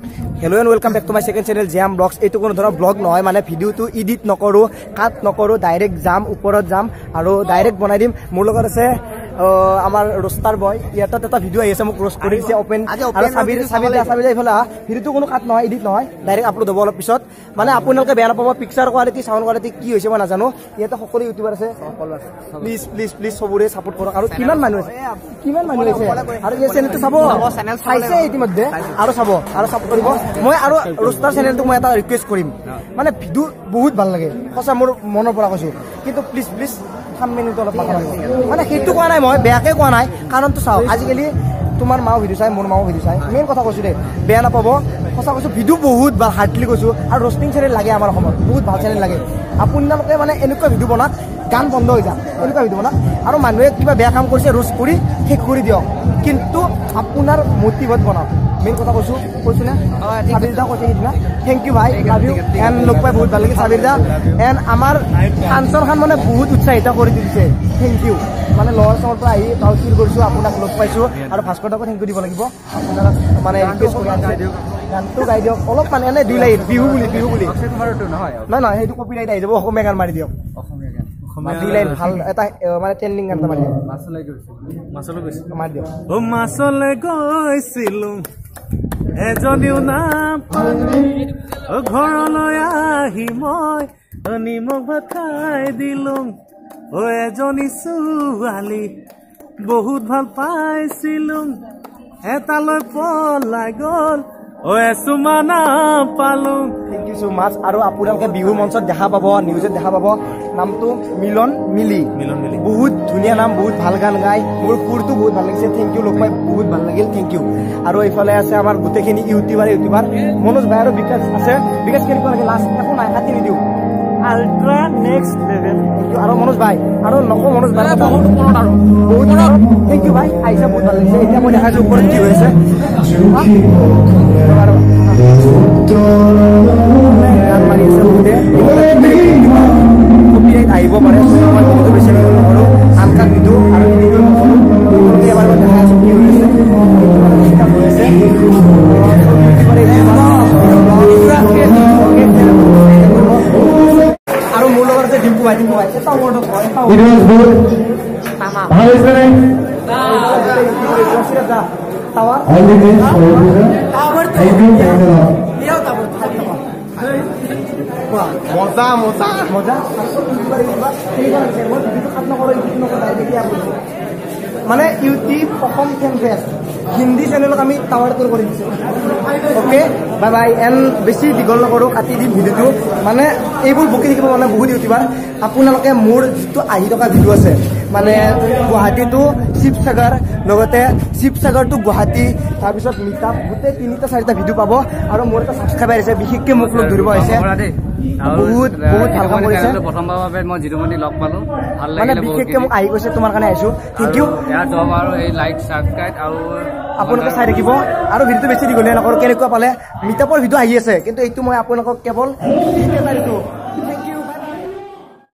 Hello and welcome back to my second channel JM Vlogs. এইটো কোনো ধৰণৰ blog নহয় মানে ভিডিওটো এডিট নকৰো কাট নকৰো ডাইৰেক্ট যাম ওপৰত যাম আৰু ডাইৰেক্ট বনাই দিম মোৰ লগত আছে আমাৰ ৰোস্টাৰ বয় ইয়াত এটা ভিডিও আহিছে মোক ৰোস্ট কৰি দিছে ওপেন আৰু সাবিৰ ইফালে ভিডিওটো কোনো কাট নহয় এডিট নহয় ডাইৰেক্ট আপলোড হ'ব অলপ পিছত মানে আপোনালোকে বেয়া নাপাব পিকচাৰ কোৱালিটি সাউন্ড কোৱালিটি কি হৈছে মই নাজানো ইয়াতে সকলো ইউটিউবাৰ আছে প্লিজ সবৰে সাপোৰ্ট কৰক আৰু কিমান মানুহ আছে আৰু এই চেনেলটো চাব চাইছে ইতিমধ্যে আৰু চাব আৰু সাপোৰ্ট কৰিব মই আৰু ৰোস্টাৰ চেনেলটো মই এটা ৰিকুৱেষ্ট কৰিম মানে ভিডিও বহুত ভাল লাগে সঁচা মোৰ মনৰ পৰা কৈছো কিন্তু প্লিজ মানে সেইটো কোৱা নাই মই বেয়াকে কোৱা নাই কাৰণটো চাও আজিকালি তোমাৰ মাও ভিডিও চাই মোৰ মাও ভিডিও চাই মেইন কথা কৈছো দে বেয়া নাপাব সঁচা কৈছো ভিডিও বহুত ভাল হাৰ্ডলি কৈছো আৰু ৰোস্টিং চেনেল লাগে আমাৰ অসমত বহুত ভাল চেনেল লাগে আপোনালোকে মানে এনেকুৱা ভিডিও বনাক গান বন্ধ হৈ যায় এনেকুৱা ভিডিও বনাক আৰু মানুহে কিবা বেয়া কাম কৰিছে ৰোস্ট কৰি শেষ কৰি দিয়ক কিন্তু আপোনাৰ মোটিভত বনাওক মেইন কথা কৈছো না সাবিৰ দা কৈছে সিদিনা থেংক ইউ ভাই লাভ ইউ এণ্ড লগ পাই বহুত ভাল লাগিল সাবিৰ দা এণ্ড আমাৰ ফাংচন খান মানে বহুত উৎসাহিত কৰি দিছে থেংক ইউ মানে লৱাৰ চমৰ পৰা আহি ফিল কৰিছো আপোনাক লগ পাইছো আৰু ভাস্কৰ দাকো থেংক ইউ দিব লাগিব আপোনাক মানে ৰিকুৱেষ্ট কৰি আনিছে গানটো গাই দিয়ক অলপ মানে এনে দুই লাইন বিহু বুলি নহয় সেইটো কপিৰাইট আহি যাব অসমীয়া গান মাৰি দিয়ক মাছলৈ গৈছিলো এজনীও নাপালো ঘৰলৈ আহি মই নিমখ ভাত খাই দিলো এজনী ছোৱালী বহুত ভাল পাইছিলো এটালৈ পলাই গল এচুমানা পালো থেংক ইউ সো মাচ আৰু আপোনালোকে বিহু মঞ্চত দেখা পাব নিউজত দেখা পাব নামটো মিলন মিলি বহুত ধুনীয়া নাম বহুত ভাল গান গাই মোৰ সুৰটো বহুত ভাল লাগিছে থেংক ইউ লগ পাই বহুত ভাল লাগিল থেংক ইউ আৰু এইফালে আছে আমাৰ গোটেইখিনি ইউটিউবাৰ মনোজ ভাই আৰু বিকাশ আছে বিকাশ কেনেকুৱা লাগে লাষ্ট একো নাই কাটি নিদিওঁ আল্ট্ৰা নেক্সট লেভেল আৰু মনোজ ভাই আৰু নকওঁ মনোজ ভাই বহুত থেংক ইউ ভাই আহিছে বহুত ভাল লাগিছে এতিয়া মই দেখাইছো ওপৰত কি হৈছে গান মাৰি আছে বহুতে আহিব পাৰে মই বহুতো বেছি নকৰোঁ আনকাক নিদিওঁ আৰু এবাৰ মই দেখাই আছো কি হৈছে আৰু মোৰ লগত আছে ডিম্পু ভাই এটা ৱৰ্ড মানে ইউটিউব অসম ফেন ফেষ্ট হিন্দী চেনেলক আমি টাৱাৰ টুৰ কৰি দিছোঁ অ'কে বাই বাই এণ্ড বেছি দীঘল নকৰোঁ কাটি দিম ভিডিঅ'টো মানে এইবোৰ বকি থাকিব মানে বহুত ইউটিউবাৰ আপোনালোকে মোৰ যিটো আহি থকা ভিডিঅ' আছে মানে গুৱাহাটী টু শিৱসাগৰ লগতে শিৱসাগৰ টু গুৱাহাটী তাৰপিছত মিটআপ গোটেই 3-4টা ভিডিঅ' পাব আৰু মোৰ এটা ছাবস্ক্ৰাইবাৰ আছে বিশেষকৈ মোক লগ ধৰিব আহিছে বহুত ভাল কাম কৰিছে প্ৰথমবাৰৰ বাবে মই জিৰুমণি লগ পালো ভাল লাগিলে মানে বিশেষকৈ মোক আহি গৈছে তোমাৰ কাৰণে আহিছো থেংক ইউ আৰু এই লাইক সাবস্ক্ৰাইব আৰু আপোনালোকে চাই থাকিব আৰু ভিডিঅ'টো বেছি দীঘলীয়া নকৰোঁ কেনেকুৱা পালে মিটআপৰ ভিডিঅ' আহি আছে কিন্তু এইটো মই আপোনালোকক কেৱল